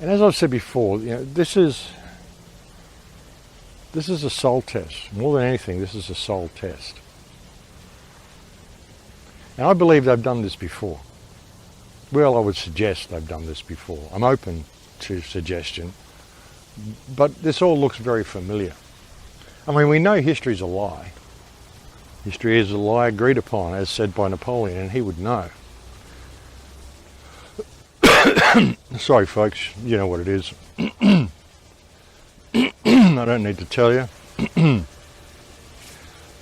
And as I've said before, this is a soul test. More than anything, this is a soul test. And I believe they've done this before. Well, I would suggest they've done this before. I'm open to suggestion, but this all looks very familiar. I mean, we know history's a lie. History is a lie agreed upon, as said by Napoleon, and he would know. Sorry, folks, you know what it is. I don't need to tell you.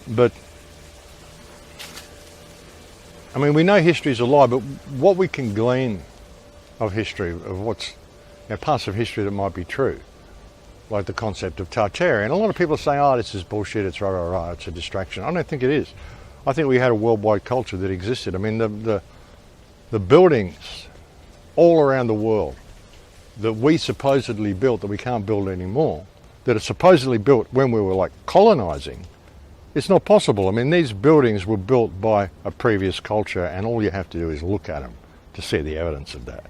But, I mean, we know history's a lie, but what we can glean of history, of what's, parts of history that might be true, like the concept of Toth'esis. And a lot of people say, oh, this is bullshit, it's rah, it's a distraction. I don't think it is. I think we had a worldwide culture that existed. I mean, the buildings all around the world that we supposedly built, that we can't build anymore, that are supposedly built when we were like colonizing, it's not possible. I mean, these buildings were built by a previous culture, and all you have to do is look at them to see the evidence of that.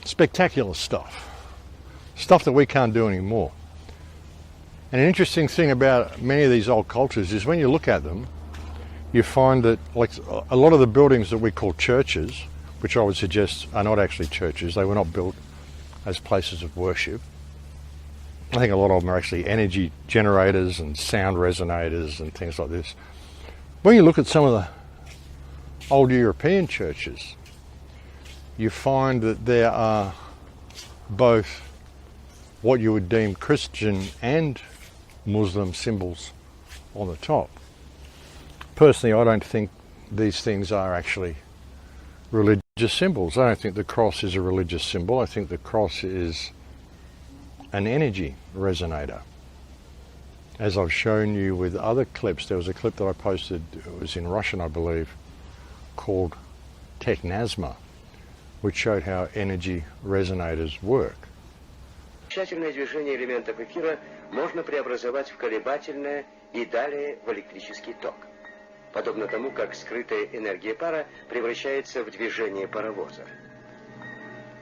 Spectacular stuff that we can't do anymore. And an interesting thing about many of these old cultures is when you look at them, you find that like a lot of the buildings that we call churches, which I would suggest are not actually churches, they were not built as places of worship. I think a lot of them are actually energy generators and sound resonators and things like this. When you look at some of the old European churches, you find that there are both what you would deem Christian and Muslim symbols on the top. Personally, I don't think these things are actually religious symbols. I don't think the cross is a religious symbol. I think the cross is an energy resonator. As I've shown you with other clips, there was a clip that I posted, it was in Russian, I believe, called Toth'esis, which showed how energy resonators work. Тщательное движение элементов эфира можно преобразовать в колебательное и далее в электрический ток, подобно тому, как скрытая энергия пара превращается в движение паровоза.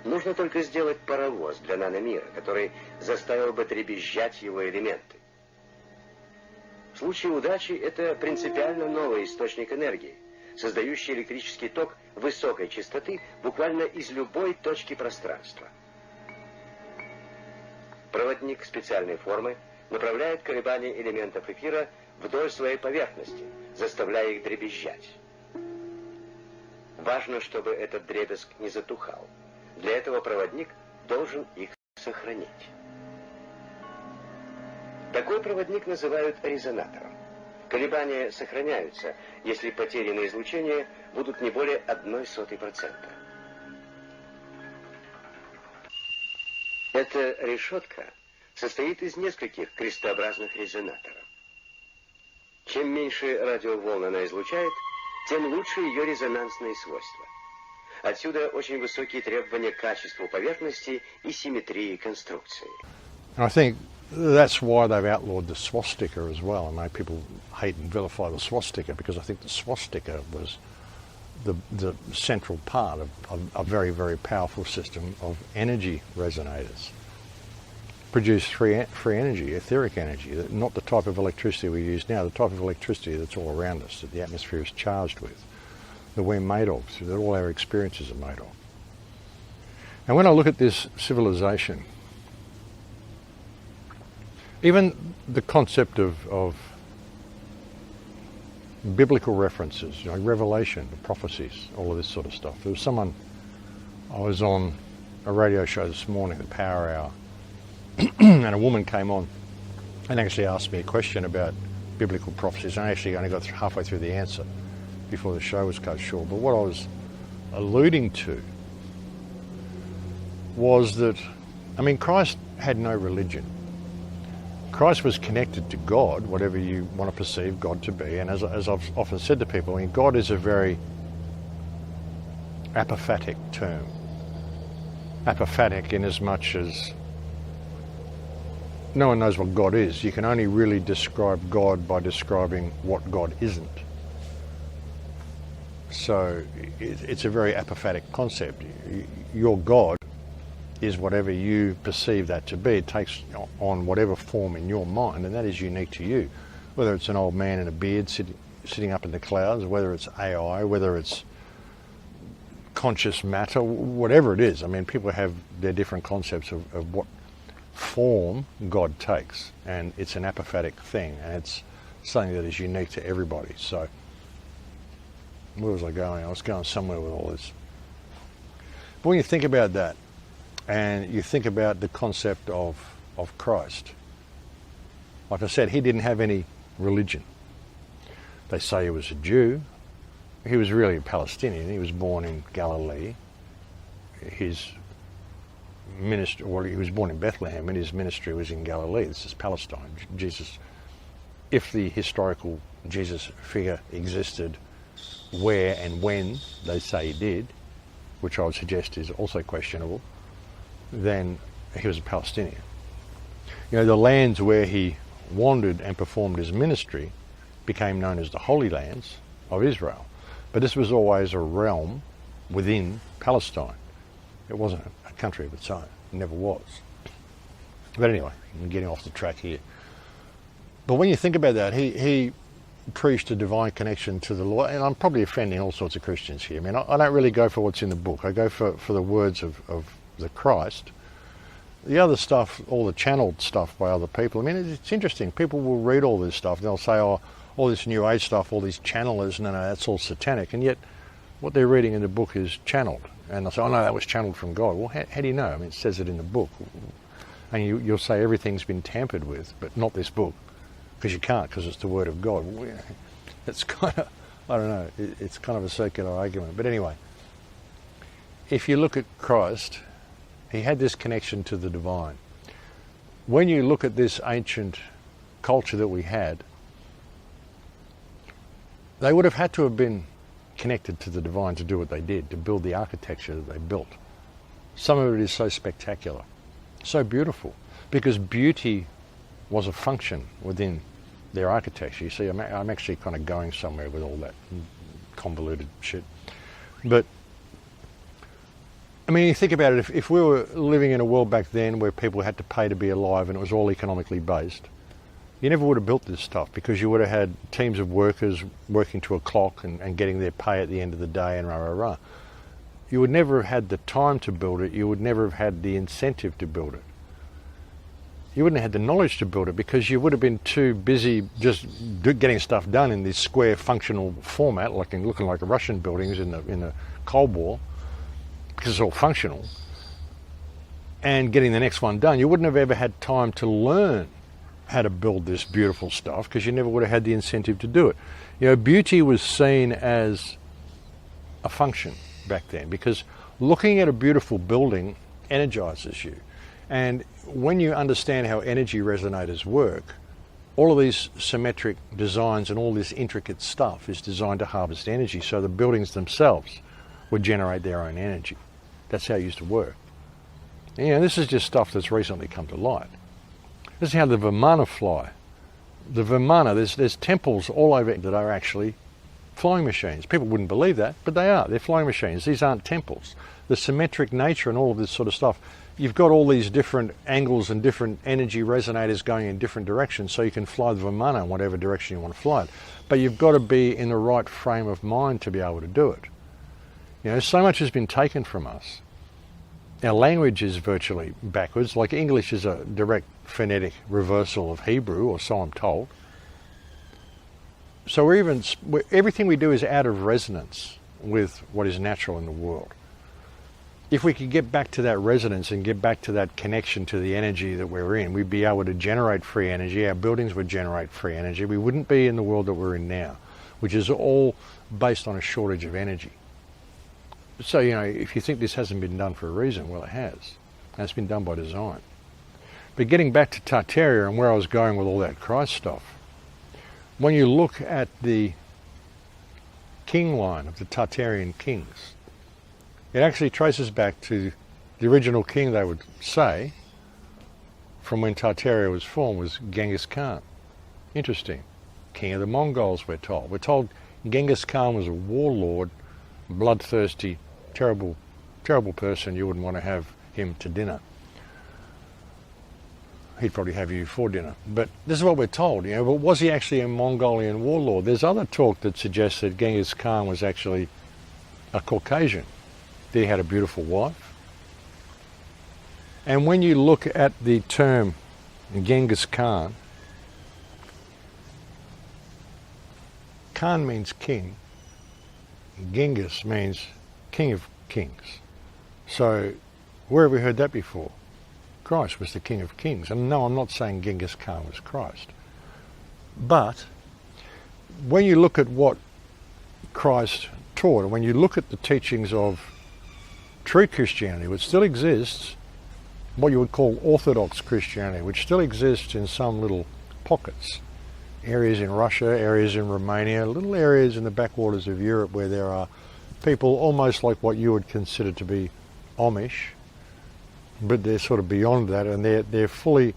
Нужно только сделать паровоз для наномира, который заставил бы дребезжать его элементы. В случае удачи это принципиально новый источник энергии, создающий электрический ток высокой частоты буквально из любой точки пространства. Проводник специальной формы направляет колебания элементов эфира вдоль своей поверхности, заставляя их дребезжать. Важно, чтобы этот дребезг не затухал. Для этого проводник должен их сохранить. Такой проводник называют резонатором. Колебания сохраняются, если потерянные излучения будут не более 0,01%. Эта решетка состоит из нескольких крестообразных резонаторов. Чем меньше радиоволн она излучает, тем лучше ее резонансные свойства. Отсюда очень высокие требования к качеству поверхности и симметрии конструкции. I think that's why they've outlawed the swastika as well, and made people hate and vilify the swastika, because I think the swastika was the central part of a very, very powerful system of energy resonators. Produce free energy, etheric energy, not the type of electricity we use now, the type of electricity that's all around us, that the atmosphere is charged with, that we're made of, that all our experiences are made of. And when I look at this civilization, even the concept of biblical references, you know, revelation, the prophecies, all of this sort of stuff. There was someone, I was on a radio show this morning, the Power Hour, and a woman came on and actually asked me a question about biblical prophecies. I actually only got halfway through the answer before the show was cut short. But what I was alluding to was that, I mean, Christ had no religion. Christ was connected to God, whatever you want to perceive God to be. And as I've often said to people, I mean, God is a very apophatic term. Apophatic in as much as no one knows what God is. You can only really describe God by describing what God isn't. So it's a very apophatic concept. Your God is whatever you perceive that to be. It takes on whatever form in your mind, and that is unique to you. Whether it's an old man in a beard sitting up in the clouds, whether it's AI, whether it's conscious matter, whatever it is. I mean, people have their different concepts of what form God takes, and it's an apophatic thing, and it's something that is unique to everybody. So, where was I going? I was going somewhere with all this. But when you think about that, and you think about the concept of Christ, like I said, he didn't have any religion. They say he was a Jew. He was really a Palestinian. He was born in Galilee. His ministry, well, he was born in Bethlehem, and his ministry was in Galilee. This is Palestine. Jesus, if the historical Jesus figure existed, where and when they say he did, which I would suggest is also questionable, then he was a Palestinian. You know, the lands where he wandered and performed his ministry became known as the Holy Lands of Israel. But this was always a realm within Palestine. It wasn't a country of its own. It never was. But anyway, I'm getting off the track here. But when you think about that, he preached a divine connection to the Lord, and I'm probably offending all sorts of Christians here. I mean, I don't really go for what's in the book. I go for the words of the Christ. The other stuff, all the channeled stuff by other people, I mean, it's interesting. People will read all this stuff, and they'll say, oh, all this New Age stuff, all these channelers, no, that's all satanic. And yet, what they're reading in the book is channeled. And they'll say, oh no, that was channeled from God. Well, how do you know? I mean, it says it in the book. And you'll say everything's been tampered with, but not this book. Because you can't, because it's the Word of God. It's kind of, I don't know, it's kind of a circular argument. But anyway, if you look at Christ, he had this connection to the divine. When you look at this ancient culture that we had, they would have had to have been connected to the divine to do what they did, to build the architecture that they built. Some of it is so spectacular, so beautiful, because beauty was a function within their architecture. You see, I'm actually kind of going somewhere with all that convoluted shit. But, I mean, you think about it, if we were living in a world back then where people had to pay to be alive and it was all economically based, you never would have built this stuff, because you would have had teams of workers working to a clock and getting their pay at the end of the day and rah, rah, rah. You would never have had the time to build it. You would never have had the incentive to build it. You wouldn't have had the knowledge to build it, because you would have been too busy just getting stuff done in this square functional format, like looking like Russian buildings in the Cold War, because it's all functional, and getting the next one done. You wouldn't have ever had time to learn how to build this beautiful stuff, because you never would have had the incentive to do it. You know, beauty was seen as a function back then, because looking at a beautiful building energizes you. And when you understand how energy resonators work, all of these symmetric designs and all this intricate stuff is designed to harvest energy, so the buildings themselves would generate their own energy. That's how it used to work. And, you know, this is just stuff that's recently come to light. This is how the Vimana fly. The Vimana, there's temples all over it that are actually flying machines. People wouldn't believe that, but they are. They're flying machines. These aren't temples. The symmetric nature and all of this sort of stuff, you've got all these different angles and different energy resonators going in different directions, so you can fly the Vimana in whatever direction you want to fly it. But you've got to be in the right frame of mind to be able to do it. You know, so much has been taken from us. Our language is virtually backwards. Like English is a direct phonetic reversal of Hebrew, or so I'm told. So everything we do is out of resonance with what is natural in the world. If we could get back to that resonance and get back to that connection to the energy that we're in, we'd be able to generate free energy. Our buildings would generate free energy. We wouldn't be in the world that we're in now, which is all based on a shortage of energy. So, you know, if you think this hasn't been done for a reason, well, it has. And it's been done by design. But getting back to Tartaria and where I was going with all that Christ stuff, when you look at the king line of the Tartarian kings, it actually traces back to the original king, they would say, from when Tartaria was formed, was Genghis Khan. Interesting. King of the Mongols, we're told. We're told Genghis Khan was a warlord, bloodthirsty, terrible person. You wouldn't want to have him to dinner. He'd probably have you for dinner. But this is what we're told, you know. But was he actually a Mongolian warlord? There's other talk that suggests that Genghis Khan was actually a Caucasian. That he had a beautiful wife. And when you look at the term Genghis Khan, Khan means king. Genghis means king of kings. So where have we heard that before? Christ was the king of kings. And no, I'm not saying Genghis Khan was Christ. But when you look at what Christ taught, and when you look at the teachings of true Christianity, which still exists, what you would call Orthodox Christianity, which still exists in some little pockets, areas in Russia, areas in Romania, little areas in the backwaters of Europe where there are people almost like what you would consider to be Amish, but they're sort of beyond that, and they're fully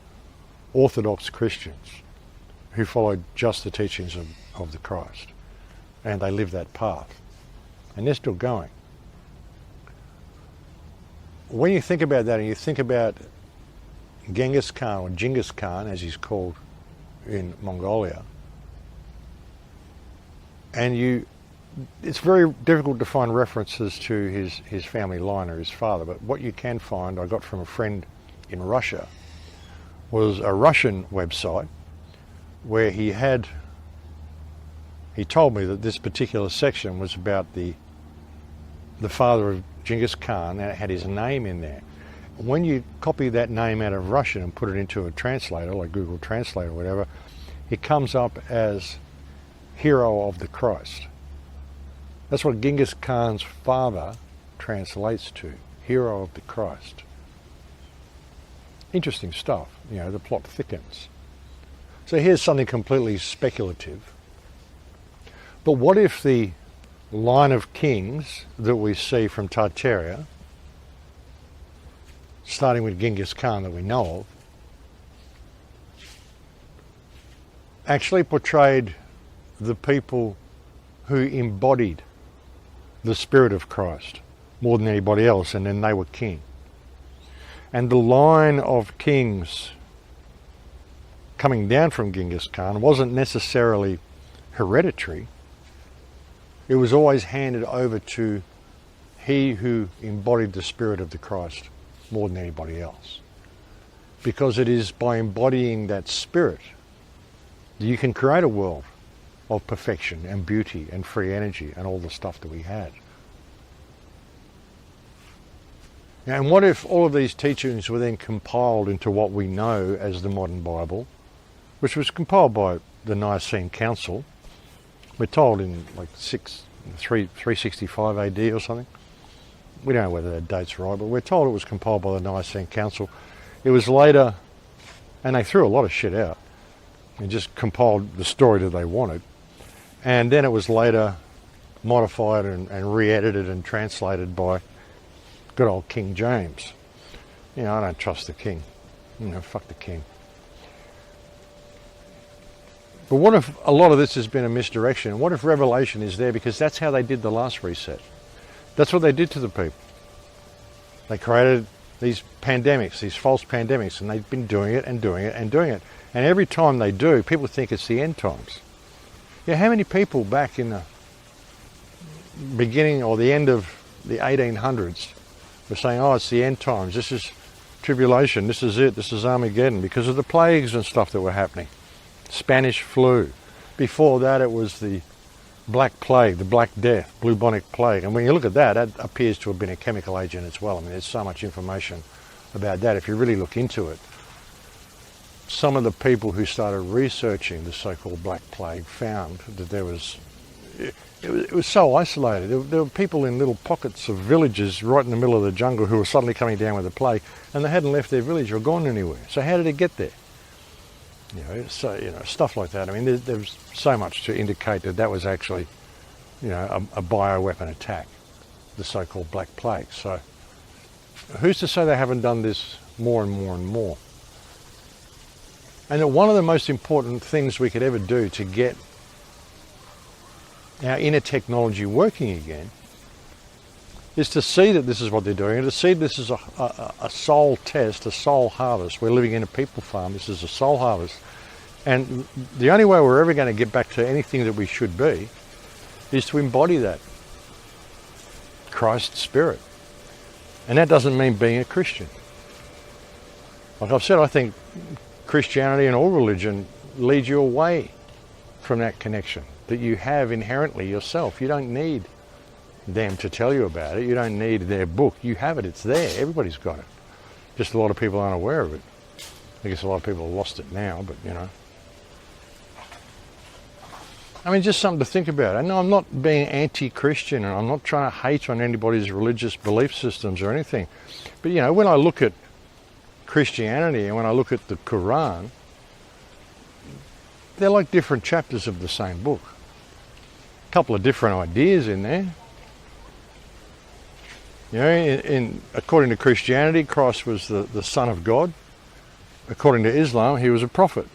Orthodox Christians who follow just the teachings of the Christ, and they live that path, and they're still going. When you think about that, and you think about Genghis Khan, or Genghis Khan as he's called in Mongolia, and it's very difficult to find references to his family line or his father, but what you can find, I got from a friend in Russia, was a Russian website where he told me that this particular section was about the father of Genghis Khan, and it had his name in there. When you copy that name out of Russian and put it into a translator, like Google Translate or whatever, it comes up as Hero of the Christ. That's what Genghis Khan's father translates to, Hero of the Christ. Interesting stuff, you know, the plot thickens. So here's something completely speculative. But what if the line of kings that we see from Tartaria, starting with Genghis Khan that we know of, actually portrayed the people who embodied the spirit of Christ more than anybody else, and then they were king. And the line of kings coming down from Genghis Khan wasn't necessarily hereditary. It was always handed over to he who embodied the spirit of the Christ more than anybody else. Because it is by embodying that spirit that you can create a world of perfection and beauty and free energy and all the stuff that we had. And what if all of these teachings were then compiled into what we know as the modern Bible, which was compiled by the Nicene Council? We're told in like 365 AD or something. We don't know whether that date's right, but we're told it was compiled by the Nicene Council. It was later, and they threw a lot of shit out and just compiled the story that they wanted. And then it was later modified and re-edited and translated by good old King James. You know, I don't trust the king. You know, fuck the king. But what if a lot of this has been a misdirection? What if revelation is there because that's how they did the last reset? That's what they did to the people. They created these pandemics, these false pandemics, and they've been doing it and doing it and doing it. And every time they do, people think it's the end times. Yeah, how many people back in the beginning or the end of the 1800s were saying, oh, it's the end times, this is tribulation, this is it, this is Armageddon, because of the plagues and stuff that were happening. Spanish flu. Before that it was the Black Plague, the Black Death, bubonic plague. And when you look at that, that appears to have been a chemical agent as well. I mean, there's so much information about that if you really look into it. Some of the people who started researching the so-called Black Plague found that there was, it was so isolated. There were people in little pockets of villages right in the middle of the jungle who were suddenly coming down with the plague, and they hadn't left their village or gone anywhere. So how did it get there? Stuff like that. I mean, there's so much to indicate that that was actually, a bioweapon attack, the so-called Black Plague. So who's to say they haven't done this more and more and more? And that one of the most important things we could ever do to get our inner technology working again is to see that this is what they're doing, and to see this is a soul test, a soul harvest. We're living in a people farm. This is a soul harvest. And the only way we're ever going to get back to anything that we should be is to embody that Christ spirit. And that doesn't mean being a Christian. Like I've said, I think Christianity and all religion leads you away from that connection that you have inherently yourself. You don't need them to tell you about it. You don't need their book. You have it. It's there. Everybody's got it. Just a lot of people aren't aware of it. I guess a lot of people have lost it now, but I mean, just something to think about. I know I'm not being anti-Christian, and I'm not trying to hate on anybody's religious belief systems or anything. But, when I look at Christianity and when I look at the Quran, they're like different chapters of the same book. A couple of different ideas in there. According to Christianity, Christ was the Son of God. According to Islam, he was a prophet.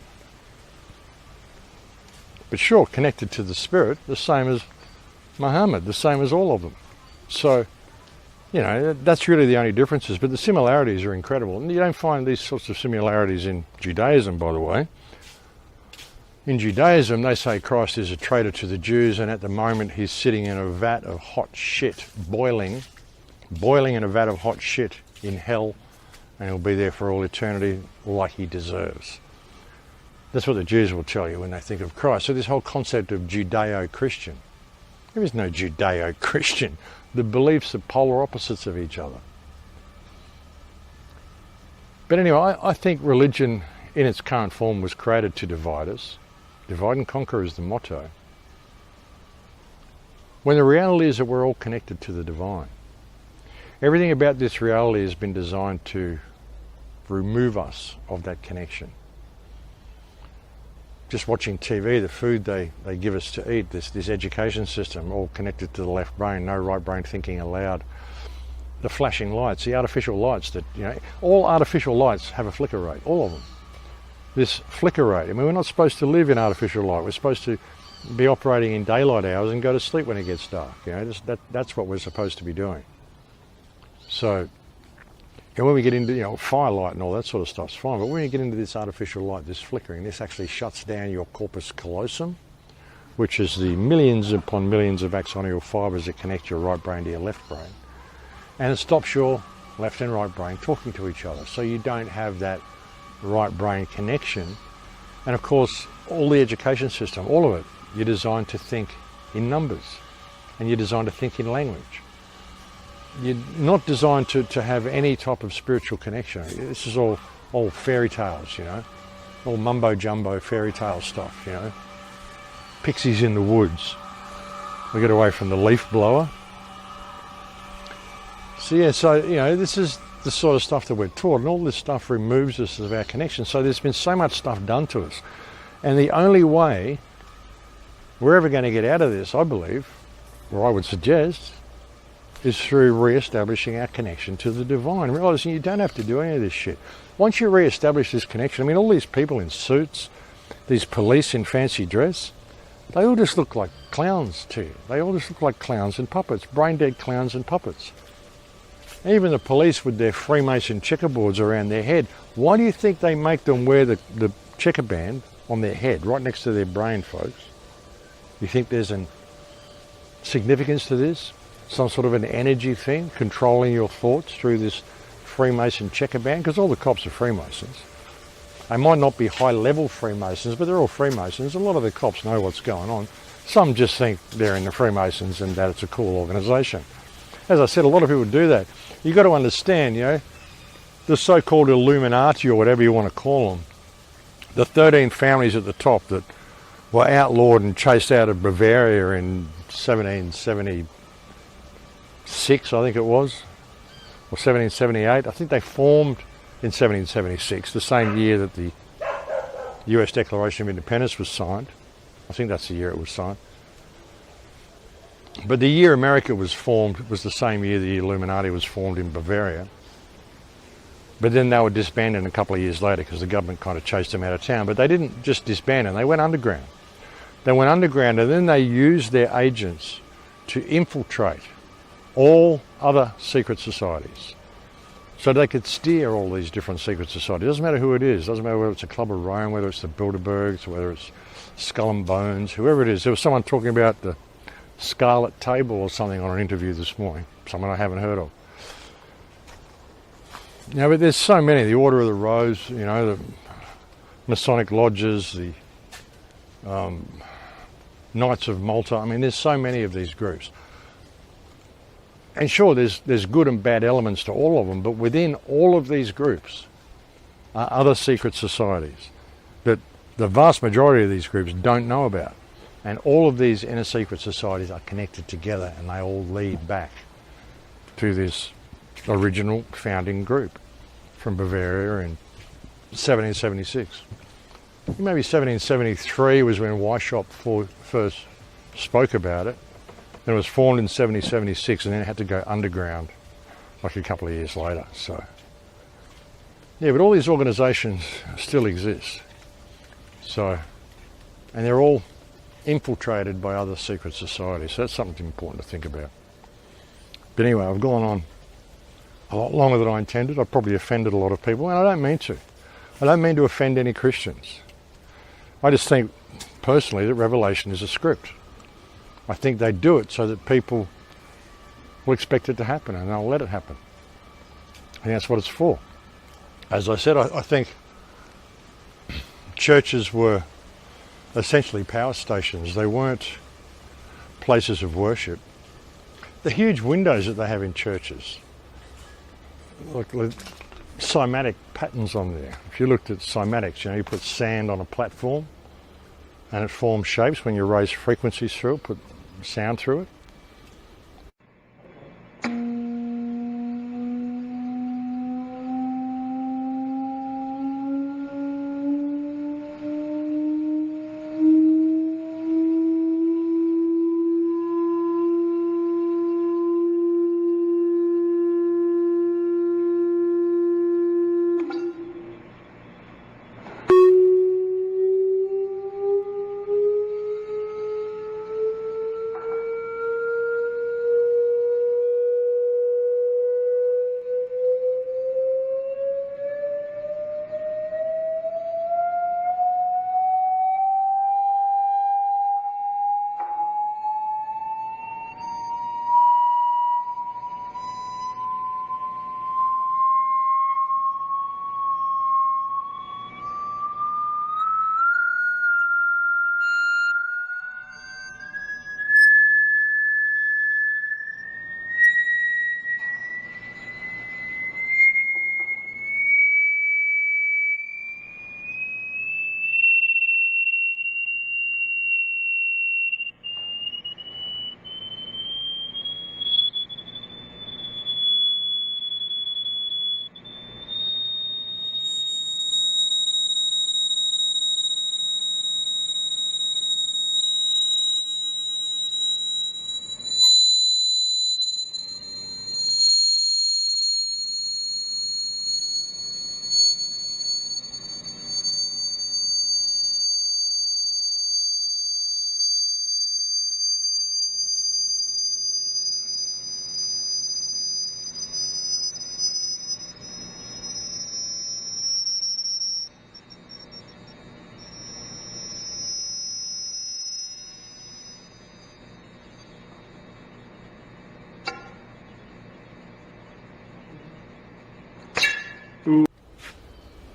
But sure, connected to the Spirit, the same as Muhammad, the same as all of them. So, that's really the only differences, but the similarities are incredible. And you don't find these sorts of similarities in Judaism, by the way. In Judaism, they say Christ is a traitor to the Jews, and at the moment he's sitting in a vat of hot shit, boiling in a vat of hot shit in hell, and he'll be there for all eternity like he deserves. That's what the Jews will tell you when they think of Christ. So this whole concept of Judeo-Christian, there is no Judeo-Christian. The beliefs are polar opposites of each other. But anyway, I think religion in its current form was created to divide us. Divide and conquer is the motto. When the reality is that we're all connected to the divine. Everything about this reality has been designed to remove us of that connection. Just watching TV, the food they give us to eat, this education system, all connected to the left brain, no right brain thinking aloud. The flashing lights, the artificial lights that, all artificial lights have a flicker rate, all of them. This flicker rate, I mean, we're not supposed to live in artificial light. We're supposed to be operating in daylight hours and go to sleep when it gets dark. That's what we're supposed to be doing. So, when we get into, firelight and all that sort of stuff's fine, but when you get into this artificial light, this flickering, this actually shuts down your corpus callosum, which is the millions upon millions of axonal fibers that connect your right brain to your left brain. And it stops your left and right brain talking to each other, so you don't have that right brain connection. And of course, all the education system, all of it, you're designed to think in numbers, and you're designed to think in language. You're not designed to have any type of spiritual connection. This is all fairy tales, all mumbo jumbo fairy tale stuff, Pixies in the woods. We get away from the leaf blower. So this is the sort of stuff that we're taught, and all this stuff removes us of our connection. So there's been so much stuff done to us. And the only way we're ever going to get out of this, I believe, or I would suggest, is through re-establishing our connection to the divine. Realising you don't have to do any of this shit. Once you re-establish this connection, I mean, all these people in suits these police in fancy dress, they all just look like clowns to you. They all just look like clowns and puppets, brain-dead clowns and puppets. Even the police with their Freemason checkerboards around their head, why do you think they make them wear the checker band on their head, right next to their brain, folks? You think there's an significance to this? Some sort of an energy thing, controlling your thoughts through this Freemason checker band? Because all the cops are Freemasons. They might not be high-level Freemasons, but they're all Freemasons. A lot of the cops know what's going on. Some just think they're in the Freemasons and that it's a cool organisation. As I said, a lot of people do that. You've got to understand, you know, the so-called Illuminati, or whatever you want to call them, the 13 families at the top that were outlawed and chased out of Bavaria in 1776, I think it was, or 1778. I think they formed in 1776, the same year that the US Declaration of Independence was signed. I think that's the year it was signed. But the year America was formed was the same year the Illuminati was formed in Bavaria. But then they were disbanded a couple of years later because the government kind of chased them out of town. But they didn't just disband them, they went underground. They went underground and then they used their agents to infiltrate all other secret societies. So they could steer all these different secret societies. It doesn't matter who it is. It doesn't matter whether it's a Club of Rome, whether it's the Bilderbergs, whether it's Skull and Bones, whoever it is. There was someone talking about the Scarlet Table or something on an interview this morning, someone I haven't heard of. Now, but there's so many. The Order of the Rose, you know, the Masonic lodges, the Knights of Malta. I mean, there's so many of these groups. And sure, there's good and bad elements to all of them, but within all of these groups are other secret societies that the vast majority of these groups don't know about. And all of these inner secret societies are connected together and they all lead back to this original founding group from Bavaria in 1776. Maybe 1773 was when Weishaupt first spoke about it. Then it was formed in 1776 and then it had to go underground like a couple of years later. So, yeah, but all these organisations still exist. So, and they're all infiltrated by other secret societies. So that's something important to think about. But anyway, I've gone on a lot longer than I intended. I've probably offended a lot of people, and I don't mean to. I don't mean to offend any Christians. I just think, personally, that Revelation is a script. I think they do it so that people will expect it to happen, and they'll let it happen. And that's what it's for. As I said, I think churches were essentially power stations. They weren't places of worship. The huge windows that they have in churches, look, cymatic patterns on there. If you looked at cymatics, you know, you put sand on a platform and it forms shapes. When you raise frequencies through it, put sound through it.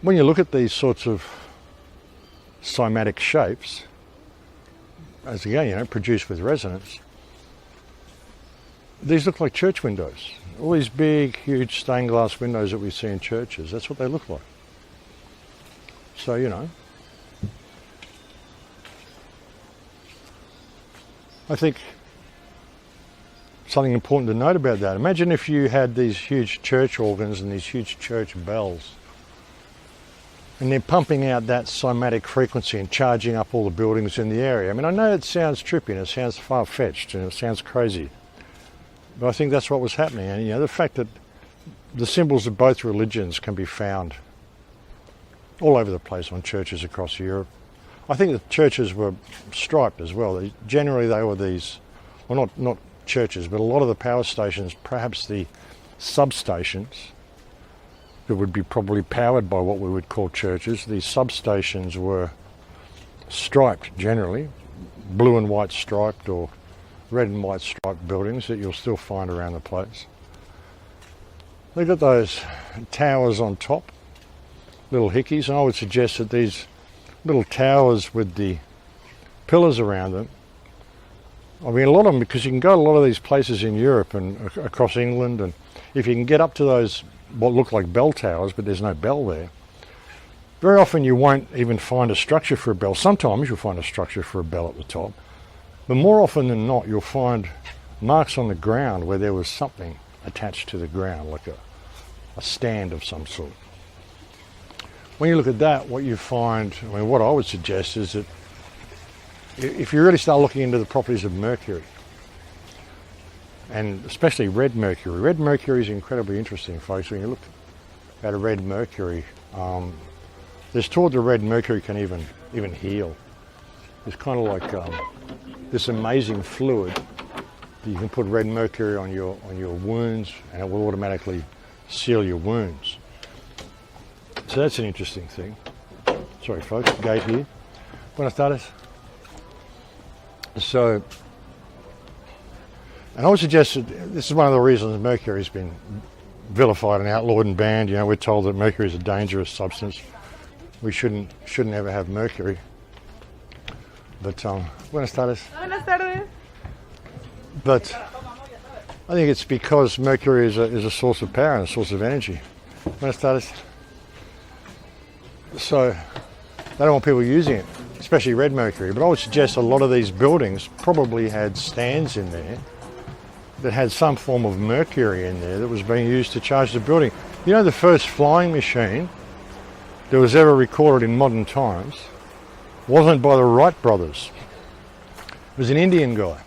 when you look at these sorts of cymatic shapes, as again, produced with resonance, these look like church windows. All these big, huge stained glass windows that we see in churches, that's what they look like. So, I think something important to note about that. Imagine if you had these huge church organs and these huge church bells, and they're pumping out that cymatic frequency and charging up all the buildings in the area. I mean, I know it sounds trippy and it sounds far-fetched and it sounds crazy, but I think that's what was happening. And the fact that the symbols of both religions can be found all over the place on churches across Europe. I think the churches were striped as well. Generally they were these, well, not churches, but a lot of the power stations, perhaps the substations, that would be probably powered by what we would call churches. These substations were striped generally, blue and white striped or red and white striped buildings that you'll still find around the place. They've got those towers on top, little hickeys, and I would suggest that these little towers with the pillars around them, I mean a lot of them, because you can go to a lot of these places in Europe and across England, and if you can get up to those what look like bell towers, but there's no bell there, very often you won't even find a structure for a bell. Sometimes you'll find a structure for a bell at the top, but more often than not you'll find marks on the ground where there was something attached to the ground, like a stand of some sort. When you look at that, what you find, I mean, what I would suggest is that if you really start looking into the properties of mercury, and especially red mercury is incredibly interesting, folks. When you look at a red mercury, there's thought that red mercury can even heal. It's kind of like this amazing fluid that you can put red mercury on your wounds, and it will automatically seal your wounds. So that's an interesting thing. Sorry folks, gate here. Buenas tardes. So, and I would suggest that this is one of the reasons mercury has been vilified and outlawed and banned. We're told that mercury is a dangerous substance. We shouldn't ever have mercury. But, buenas tardes. Buenas tardes. But I think it's because mercury is a source of power and a source of energy. Buenas tardes. So they don't want people using it, especially red mercury. But I would suggest a lot of these buildings probably had stands in there that had some form of mercury in there that was being used to charge the building. The first flying machine that was ever recorded in modern times wasn't by the Wright brothers. It was an Indian guy.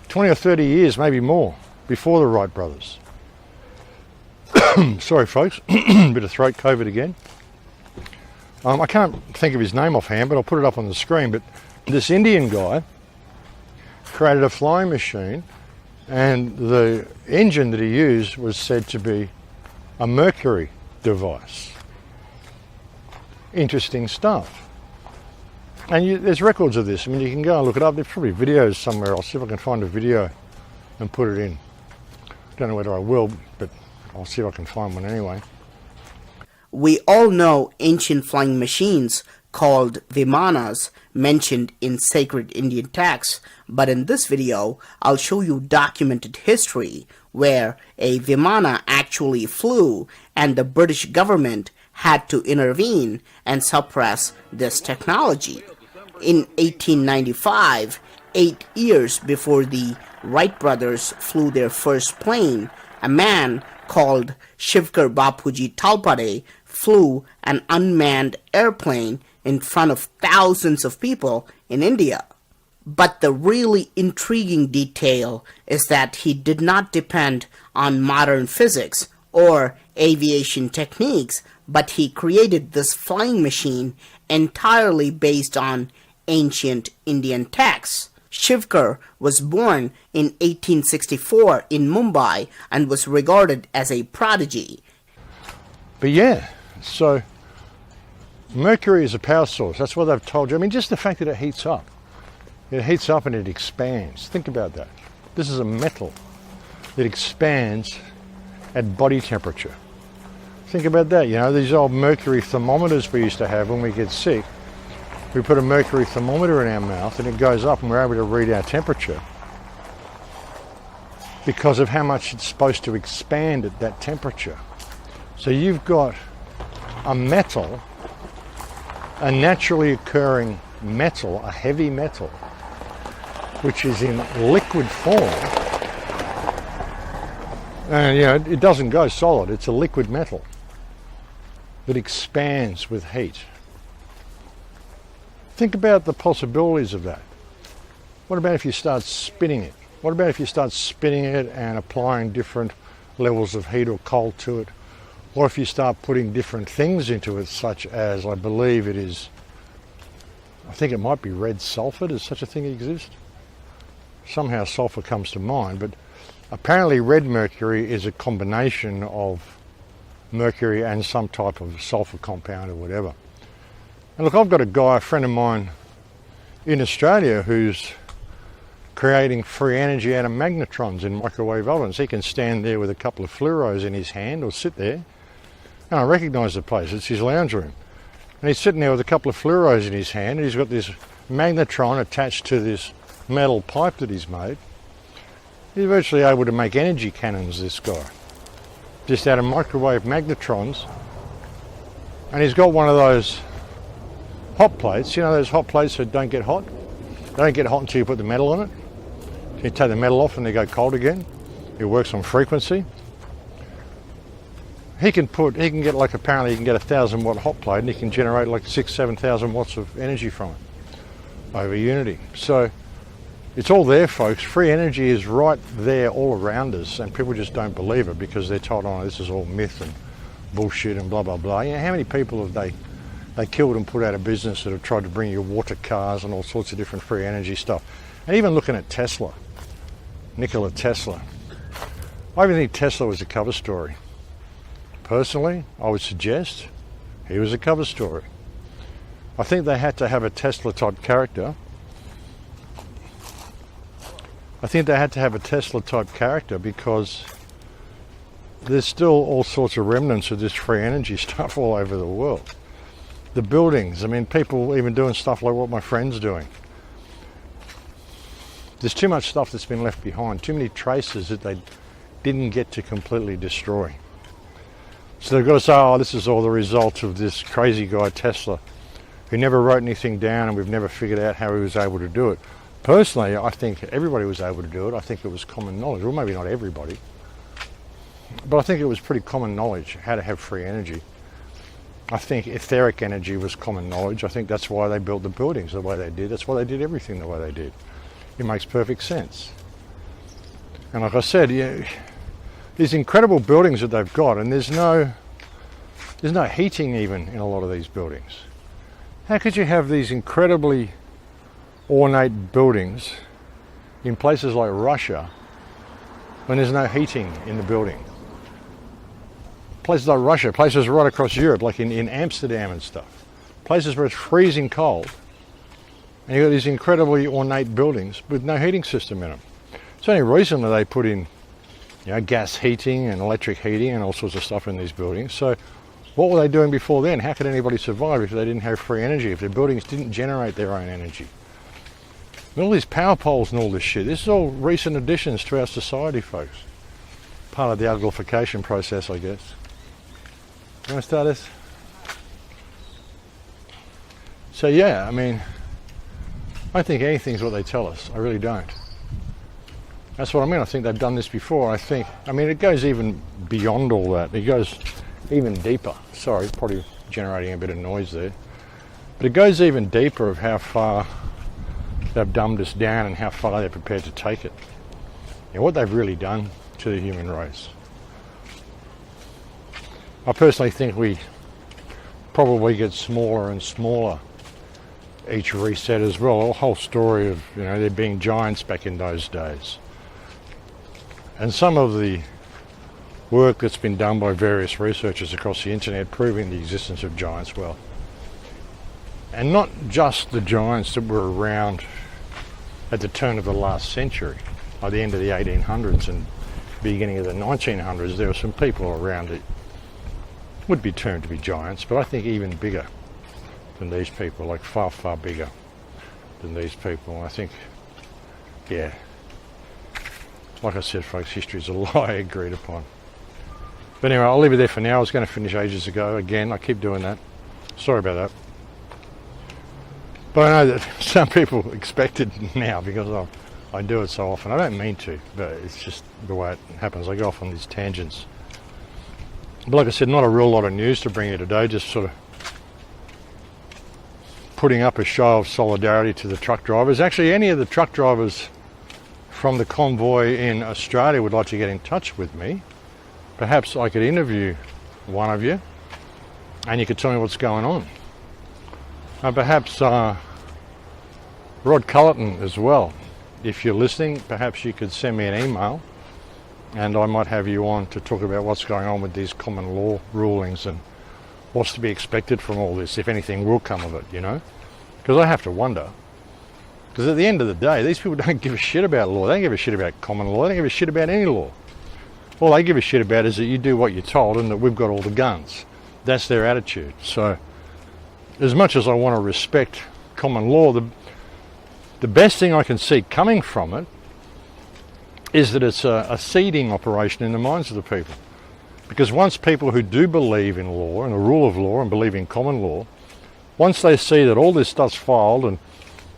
20 or 30 years, maybe more, before the Wright brothers. Sorry folks, bit of throat COVID again. I can't think of his name offhand, but I'll put it up on the screen. But this Indian guy created a flying machine, and the engine that he used was said to be a mercury device. Interesting stuff. And there's records of this. I mean, you can go and look it up. There's probably videos somewhere. I'll see if I can find a video and put it in. Don't know whether I will, but I'll see if I can find one anyway. We all know ancient flying machines called Vimanas mentioned in sacred Indian texts, but in this video I'll show you documented history where a Vimana actually flew and the British government had to intervene and suppress this technology. In 1895, 8 years before the Wright brothers flew their first plane, a man called Shivkar Bapuji Talpade flew an unmanned airplane in front of thousands of people in India. But the really intriguing detail is that he did not depend on modern physics or aviation techniques, but he created this flying machine entirely based on ancient Indian texts. Shivkar was born in 1864 in Mumbai and was regarded as a prodigy. But yeah, so mercury is a power source. That's what they've told you. I mean, just the fact that it heats up. It heats up and it expands. Think about that. This is a metal that expands at body temperature. Think about that, you know, these old mercury thermometers we used to have when we get sick. We put a mercury thermometer in our mouth and it goes up and we're able to read our temperature because of how much it's supposed to expand at that temperature. So you've got a metal, a naturally occurring metal, a heavy metal, which is in liquid form. And you know, it doesn't go solid, it's a liquid metal that expands with heat. Think about the possibilities of that. What about if you start spinning it? What about if you start spinning it and applying different levels of heat or cold to it? Or if you start putting different things into it, such as, I believe it is, I think it might be red sulfur. Does such a thing exist? Somehow sulfur comes to mind, but apparently red mercury is a combination of mercury and some type of sulfur compound or whatever. And look, I've got a guy, a friend of mine in Australia, who's creating free energy out of magnetrons in microwave ovens. He can stand there with a couple of fluoros in his hand or sit there. And I recognise the place, it's his lounge room. And he's sitting there with a couple of fluoros in his hand and he's got this magnetron attached to this metal pipe that he's made. He's virtually able to make energy cannons, this guy. Just out of microwave magnetrons. And he's got one of those hot plates, you know those hot plates that don't get hot? They don't get hot until you put the metal on it. So you take the metal off and they go cold again. It works on frequency. He can get like, apparently he can get a 1,000 watt hot plate and he can generate like 6,000-7,000 watts of energy from it over unity. So it's all there, folks. Free energy is right there all around us and people just don't believe it because they're told, oh, this is all myth and bullshit and blah, blah, blah. You know, how many people have they killed and put out of business that have tried to bring you water cars and all sorts of different free energy stuff? And even looking at Tesla, Nikola Tesla. I even think Tesla was a cover story. Personally, I would suggest he was a cover story. I think they had to have a Tesla type character. I think they had to have a Tesla type character because there's still all sorts of remnants of this free energy stuff all over the world. The buildings, I mean, people even doing stuff like what my friend's doing. There's too much stuff that's been left behind, too many traces that they didn't get to completely destroy. So they've got to say, oh, this is all the result of this crazy guy Tesla, who never wrote anything down and we've never figured out how he was able to do it. Personally, I think everybody was able to do it. I think it was common knowledge. Well, maybe not everybody, but I think it was pretty common knowledge how to have free energy. I think etheric energy was common knowledge. I think that's why they built the buildings the way they did. That's why they did everything the way they did. It makes perfect sense. And like I said, yeah, these incredible buildings that they've got, and there's no heating even in a lot of these buildings. How could you have these incredibly ornate buildings in places like Russia when there's no heating in the building? Places like Russia, places right across Europe, like in Amsterdam and stuff. Places where it's freezing cold. And you've got these incredibly ornate buildings with no heating system in them. It's only recently they put in, you know, gas heating and electric heating and all sorts of stuff in these buildings. So what were they doing before then? How could anybody survive if they didn't have free energy, if their buildings didn't generate their own energy? And all these power poles and all this shit, this is all recent additions to our society, folks. Part of the uglification process, I guess. You want to start this? So yeah, I mean, I don't think anything's what they tell us. I really don't. That's what I mean. I think they've done this before. I mean, it goes even beyond all that. It goes even deeper. Sorry, probably generating a bit of noise there. But it goes even deeper of how far they've dumbed us down and how far they're prepared to take it. And what they've really done to the human race. I personally think we probably get smaller and smaller each reset as well. The whole story of, you know, there being giants back in those days. And some of the work that's been done by various researchers across the internet proving the existence of giants well. And not just the giants that were around at the turn of the last century, by the end of the 1800s and beginning of the 1900s, there were some people around it would be termed to be giants, but I think even bigger than these people, like far, far bigger than these people. I think, yeah, like I said, folks, history is a lie agreed upon. But anyway, I'll leave it there for now. I was going to finish ages ago. Again, I keep doing that. Sorry about that. But I know that some people expect it now because I do it so often. I don't mean to, but it's just the way it happens. I go off on these tangents. But like I said, not a real lot of news to bring you today, just sort of putting up a show of solidarity to the truck drivers. Actually, any of the truck drivers from the convoy in Australia would like to get in touch with me. Perhaps I could interview one of you and you could tell me what's going on. Perhaps Rod Cullerton as well. If you're listening, perhaps you could send me an email and I might have you on to talk about what's going on with these common law rulings and what's to be expected from all this, if anything will come of it, you know. Because I have to wonder. Because at the end of the day, these people don't give a shit about law. They don't give a shit about common law. They don't give a shit about any law. All they give a shit about is that you do what you're told and that we've got all the guns. That's their attitude. So as much as I want to respect common law, the best thing I can see coming from it is that it's a seeding operation in the minds of the people. Because once people who do believe in law and the rule of law and believe in common law, once they see that all this stuff's filed and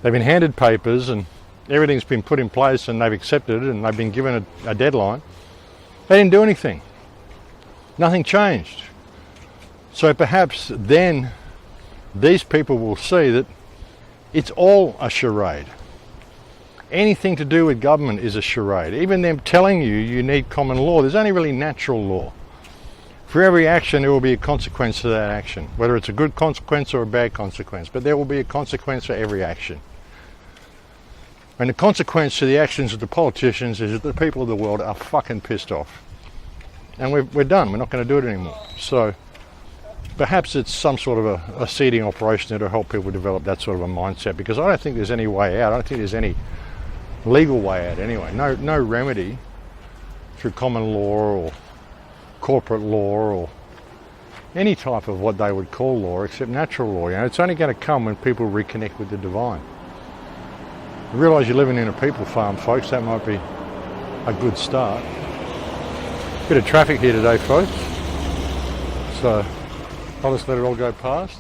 they've been handed papers and everything's been put in place and they've accepted it and they've been given a deadline, they didn't do anything. Nothing changed. So perhaps then these people will see that it's all a charade. Anything to do with government is a charade. Even them telling you you need common law, there's only really natural law. For every action there will be a consequence to that action, whether it's a good consequence or a bad consequence, but there will be a consequence for every action. And the consequence to the actions of the politicians is that the people of the world are fucking pissed off. And we're done, we're not going to do it anymore. So perhaps it's some sort of a seeding operation to help people develop that sort of a mindset, because I don't think there's any way out. I don't think there's any legal way out anyway. No remedy through common law or corporate law or any type of what they would call law except natural law. You know, it's only going to come when people reconnect with the divine. You realise you're living in a people farm, folks. That might be a good start. Bit of traffic here today, folks. So I'll just let it all go past.